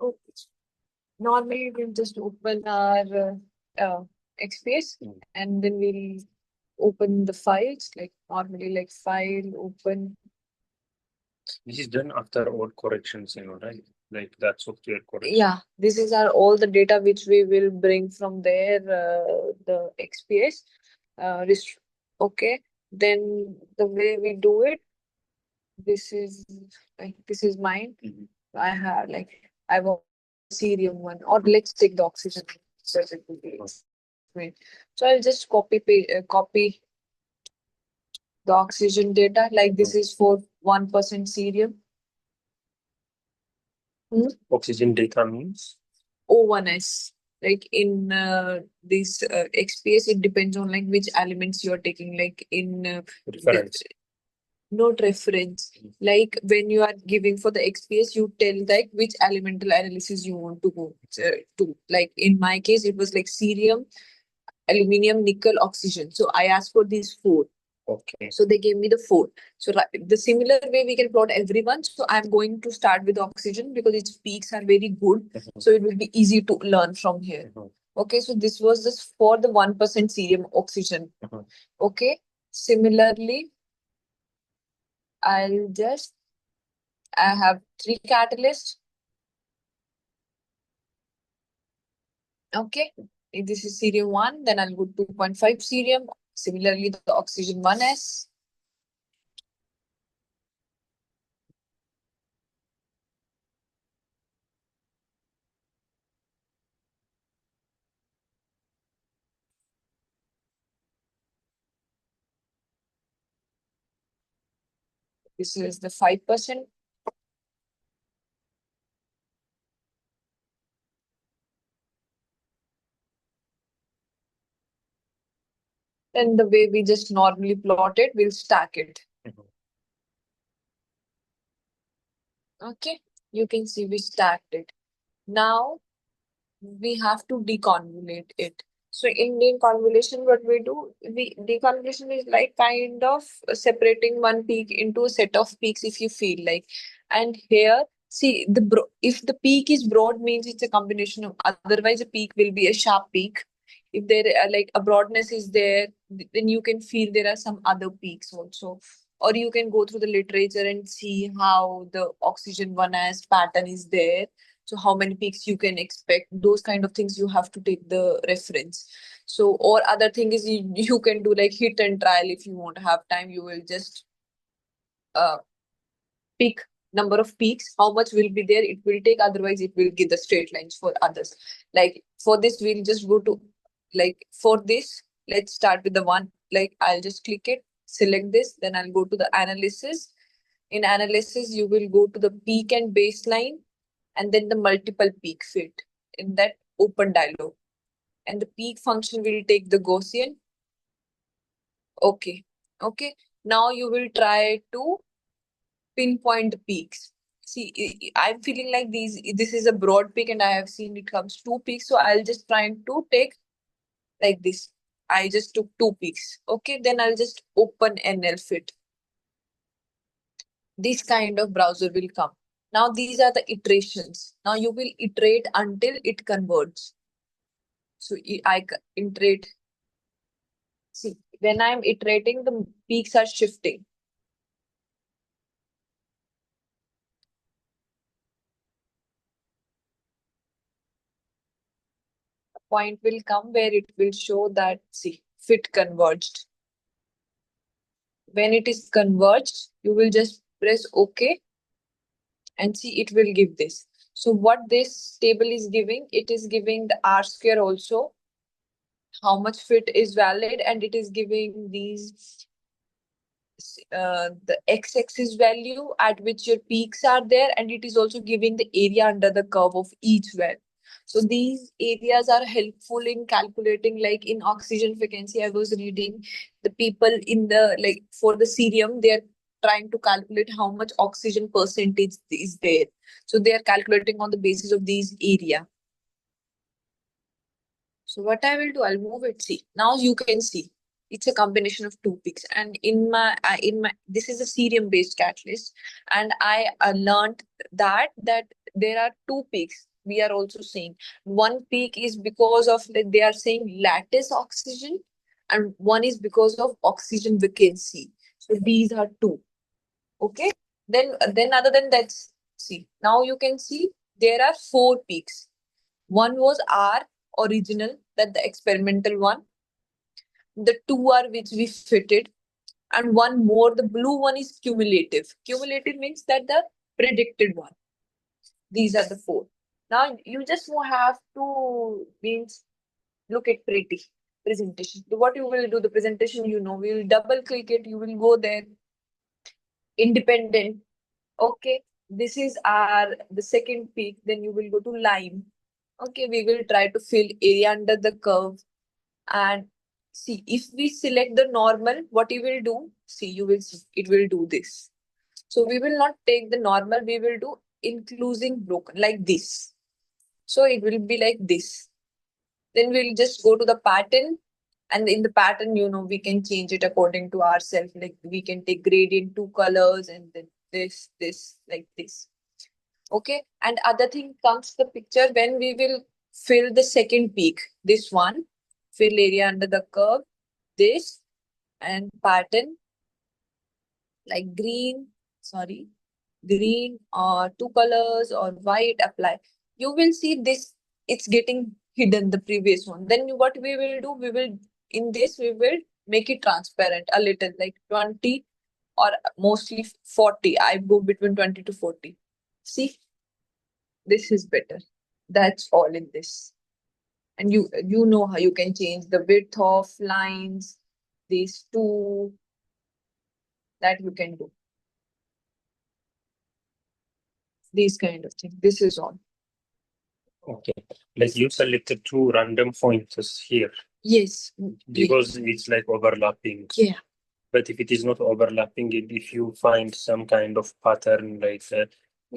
Okay. Normally, we'll just open our XPS and then we'll open the files, like normally, like file, open. This is done after all corrections, right? Like that software correction. Yeah, this is our all the data which we will bring from there, the XPS. Okay, then the way we do it, this is this is mine. I have I want Cerium one, or let's take the oxygen because it will be explained. So I'll just copy the oxygen data. Like this is for 1% Cerium. Oxygen data means O1S. Like in this XPS, it depends on like which elements you're taking. Like in reference. not reference. Like when you are giving for the XPS, you tell like which elemental analysis you want to go to. Like in my case, it was like cerium, aluminium, nickel, oxygen. So I asked for these four. Okay. So they gave me the four. So the similar way we can plot everyone. So I'm going to start with oxygen because its peaks are very good. So it will be easy to learn from here. Okay, so this was just for the 1% cerium oxygen. Okay, similarly, I have three catalysts. Okay, if this is cerium 1, then I'll go 2.5 cerium. Similarly, the oxygen 1s. This is the 5%. And the way we just normally plot it, we'll stack it. Okay, you can see we stacked it. Now we have to deconvolute it. So in deconvolution, what we do, deconvolution is like kind of separating one peak into a set of peaks if you feel like. And here, see if the peak is broad means it's a combination of, otherwise a peak will be a sharp peak. If there are like a broadness is there, then you can feel there are some other peaks also. Or you can go through the literature and see how the oxygen 1s pattern is there. So how many peaks you can expect, those kind of things you have to take the reference. So or other thing is you can do like hit and trial. If you won't have time, you will just uh pick number of peaks, how much will be there, it will take, otherwise it will give the straight lines for others. Like for this, we'll just go to, like for this, let's start with the one, like I'll just click it, select this, then I'll go to the analysis. In analysis, you will go to the peak and baseline, and then the multiple peak fit in that open dialog. And the peak function will take the Gaussian. Okay. Okay. Now you will try to pinpoint the peaks. See, I'm feeling like this is a broad peak and I have seen it comes two peaks. So I'll just try to take like this. I just took two peaks. Okay. Then I'll just open NLFit. This kind of browser will come. Now these are the iterations. Now you will iterate until it converts. So I iterate. See, when I'm iterating, the peaks are shifting. A point will come where it will show that, see, fit converged. When it is converged, you will just press OK and see it will give this. So what this table is giving, it is giving the R square also, how much fit is valid, and it is giving these the x-axis value at which your peaks are there, and it is also giving the area under the curve of each well. So these areas are helpful in calculating, like in oxygen vacancy, I was reading the people in the, like for the cerium, they are trying to calculate how much oxygen percentage is there. So they are calculating on the basis of these area. So what I will do, I'll move it. See, now you can see it's a combination of two peaks. And in my this is a cerium based catalyst, and I learned that there are two peaks. We are also saying one peak is because of, like, they are saying lattice oxygen, and one is because of oxygen vacancy. So these are two. Okay. Then other than that, see, now you can see there are four peaks. One was our original, that the experimental one. The two are which we fitted, and one more, the blue one, is cumulative. Cumulative means that the predicted one. These are the four. Now you just have to means look at pretty presentation. So what you will do, the presentation, we will double click it, you will go there, independent. Okay, this is our the second peak. Then you will go to line. Okay, we will try to fill area under the curve. And see, if we select the normal, what you will do, see, you will see, it will do this. So we will not take the normal, we will do including broken like this. So it will be like this. Then we'll just go to the pattern, and in the pattern, we can change it according to ourselves. Like we can take gradient, two colors, and then this, like this. Okay. And other thing comes the picture when we will fill the second peak. This one, fill area under the curve, this, and pattern like green or two colors or white, apply. You will see this, it's getting hidden, the previous one. Then what we will do, we will make it transparent a little, like 20 or mostly 40. I go between 20 to 40. See, this is better. That's all in this. And you know how you can change the width of lines, these two, that you can do. These kind of things. This is all. Okay. Like you selected two random pointers here Yes. because it's like overlapping. Yeah. But if it is not overlapping, if you find some kind of pattern like Yeah.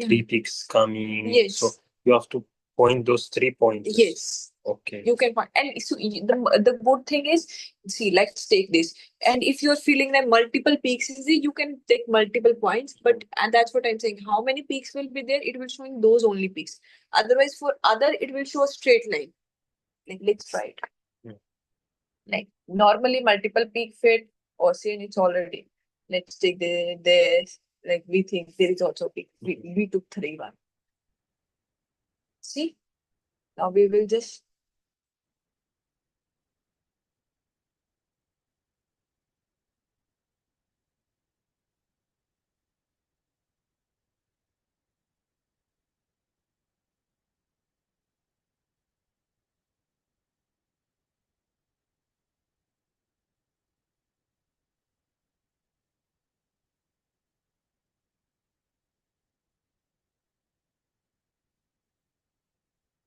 three peaks coming, Yes. so you have to point those 3 points. Yes. Okay. You can find, and so the good thing is, see, let's take this. And if you're feeling that multiple peaks is there, you can take multiple points. But and that's what I'm saying. How many peaks will be there? It will showing those only peaks. Otherwise, for other, it will show a straight line. Like let's try it. Like normally multiple peak fit or saying it's already. Let's take this. Like we think there is also peak. We took 3-1. See, now we will just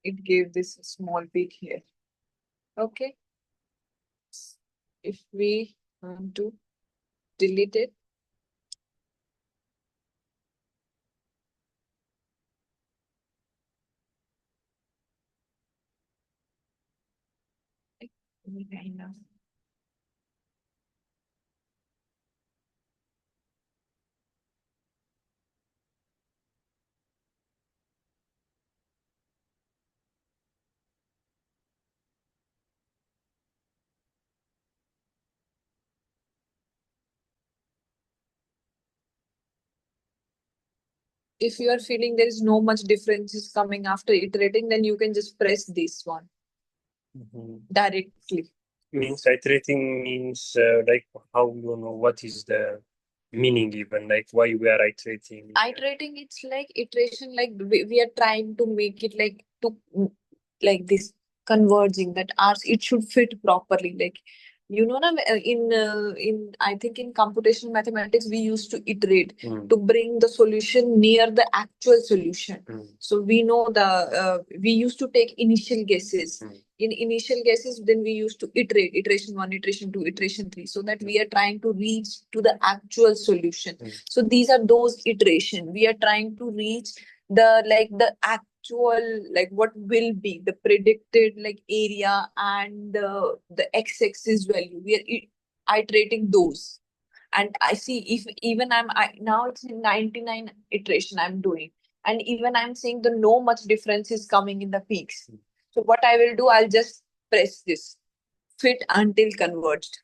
it gave this small peak here. Okay. If we want to delete it, kind of. If you are feeling there is no much differences coming after iterating, then you can just press this one directly. Means iterating means like how you know what is the meaning, even like why we are iterating. Iterating, it's like iteration, like we are trying to make it like this, converging, that ours it should fit properly. Like na, in I think in computational mathematics we used to iterate to bring the solution near the actual solution. So we know we used to take initial guesses. In initial guesses, then we used to iterate, iteration 1, iteration 2, iteration 3, so that we are trying to reach to the actual solution. So these are those iteration. We are trying to reach the actual, like what will be the predicted like area and the x-axis value. We are iterating those. And I see if even now it's in 99 iteration I'm doing, and even I'm seeing the no much difference is coming in the peaks. So what I will do, I'll just press this fit until converged.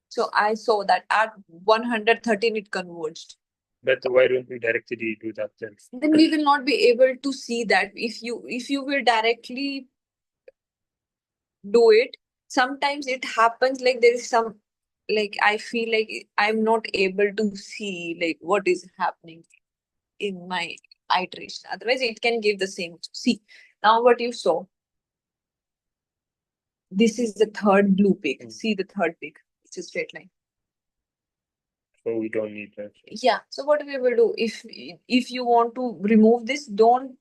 So I saw that at 113 it converged. But why don't we directly do that then? Then we will not be able to see that. If you will directly do it, sometimes it happens like there is some, like I feel like I'm not able to see like what is happening in my iteration. Otherwise it can give the same. See, now what you saw, this is the third blue peak. See the third peak, it's a straight line. So we don't need that. Yeah, so what we will do, if you want to remove this, don't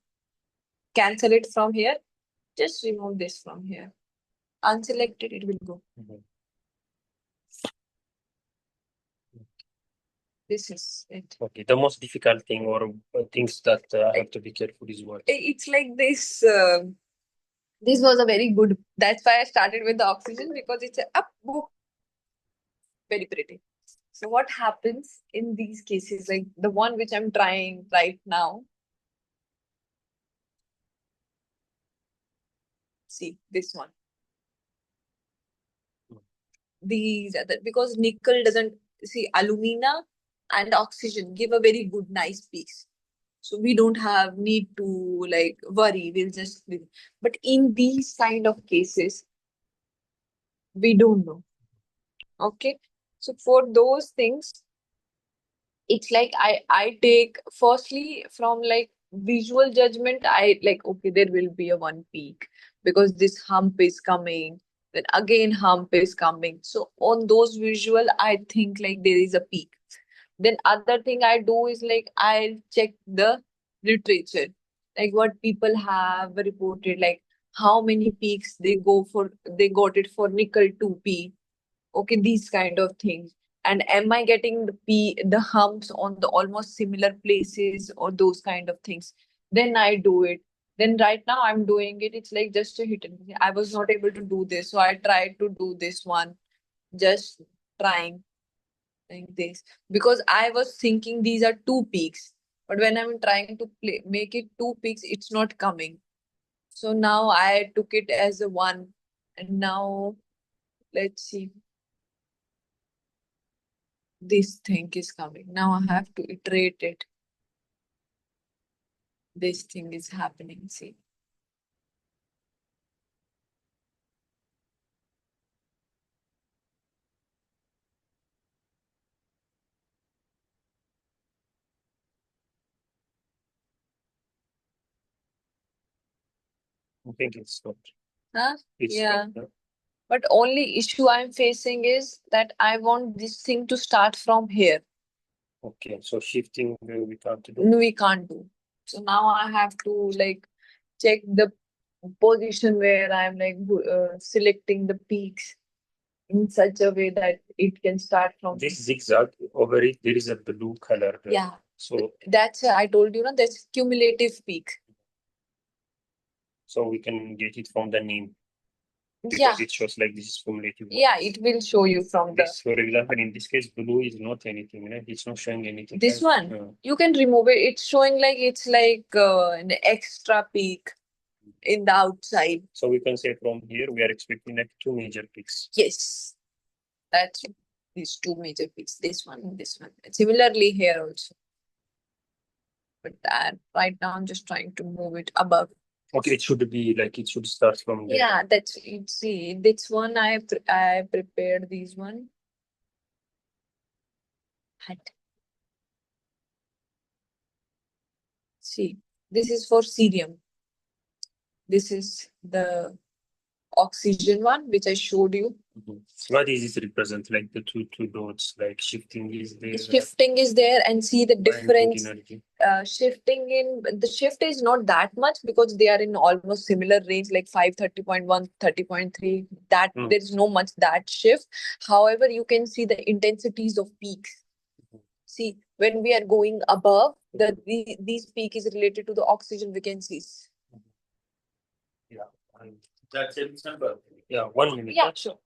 cancel it from here, just remove this from here, unselect it, it will go. This is it. Okay, the most difficult thing or things that I have to be careful is what? It's like this. This was a very good. That's why I started with the oxygen, because it's a up book. Very pretty. So what happens in these cases, like the one which I'm trying right now? See this one. These are because nickel doesn't, see, alumina and oxygen give a very good nice piece. So we don't have need to like worry. We'll just, but in these kind of cases, we don't know. Okay. So for those things, it's like I take firstly from like visual judgment, I like, okay, there will be a one peak because this hump is coming, then again hump is coming. So on those visual, I think like there is a peak. Then other thing I do is like I'll check the literature, like what people have reported, like how many peaks they go for, they got it for nickel 2p. Okay, these kind of things. And am I getting the humps on the almost similar places or those kind of things? Then I do it. Then right now I'm doing it. It's like just a hit and miss. I was not able to do this, so I tried to do this one. Just trying like this, because I was thinking these are two peaks, but when I'm trying to make it two peaks, it's not coming. So now I took it as a one, and now let's see. This thing is coming. Now I have to iterate it. This thing is happening. See. I think it's not. Huh? It's Yeah. not. But only issue I'm facing is that I want this thing to start from here. Okay, so shifting we can't do. No, we can't do. So now I have to like check the position where I'm like selecting the peaks in such a way that it can start from This zigzag over it, there is a blue color there. Yeah. So That's I told you, that's cumulative peak. so we can get it from the name because Yeah. it shows like this is cumulative. Yeah, it will show you from the This, for example, in this case, blue is not anything, right? It's not showing anything. this right? one. You can remove it. It's showing like it's like an extra peak in the outside. So we can say from here we are expecting like two major peaks. Yes, that's these two major peaks. This one and this one. And similarly here also. But right now I'm just trying to move it above. Okay, it should be like it should start from there. Yeah, that's it. See, this one I prepared these one. See, this is for cerium. This is the oxygen one, which I showed you. What is this represent? Like the two dots, like shifting is there. Shifting is there, and see the difference. Energy. Shifting in the shift is not that much because they are in almost similar range, like 530.1, 30.3. That there's no much that shift. However, you can see the intensities of peaks. See, when we are going above, these peak is related to the oxygen vacancies. Yeah. That's it. Yeah, 1 minute. Yeah, sure.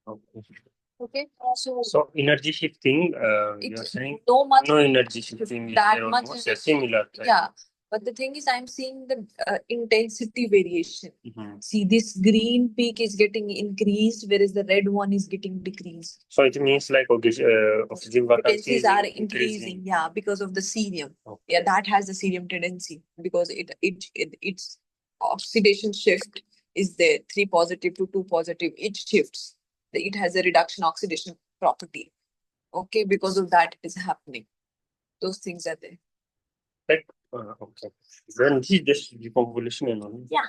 Okay. Okay, so So energy shifting, you're it's saying no much no energy shifting is that there much almost is a similar type. yeah, but the thing is, I'm seeing the intensity variation. Mhm. See, this green peak is getting increased, whereas the red one is getting decreased. So it means like oxygen vacancy Frequencies is are increasing. increasing, yeah, because of the cerium. Okay. Yeah, that has the cerium tendency because its oxidation shift is there, 3 positive to 2 positive. It shifts. It has a reduction oxidation property. Okay, because of that, it is happening. Those things are there. Okay. Then this is just deconvolution and all. Yeah.